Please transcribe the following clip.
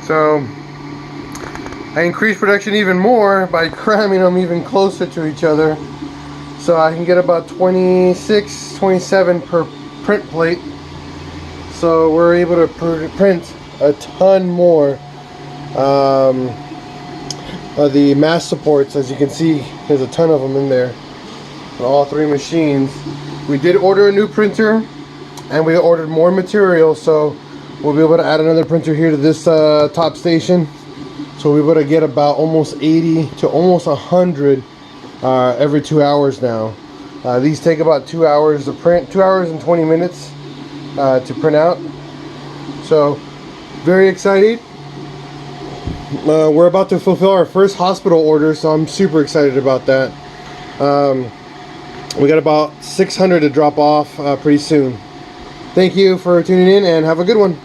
So I increased production even more by cramming them even closer to each other. So I can get about 26, 27 per print plate. So we're able to print a ton more. The mass supports, as you can see, there's a ton of them in there on all three machines. We did order a new printer, and we ordered more material, so we'll be able to add another printer here to this top station. So we'll be able to get about almost 80 to almost 100 every 2 hours now. These take about 2 hours to print, 2 hours and 20 minutes to print out. So very excited. We're about to fulfill our first hospital order, so I'm super excited about that. We got about 600 to drop off pretty soon. Thank you for tuning in, and have a good one.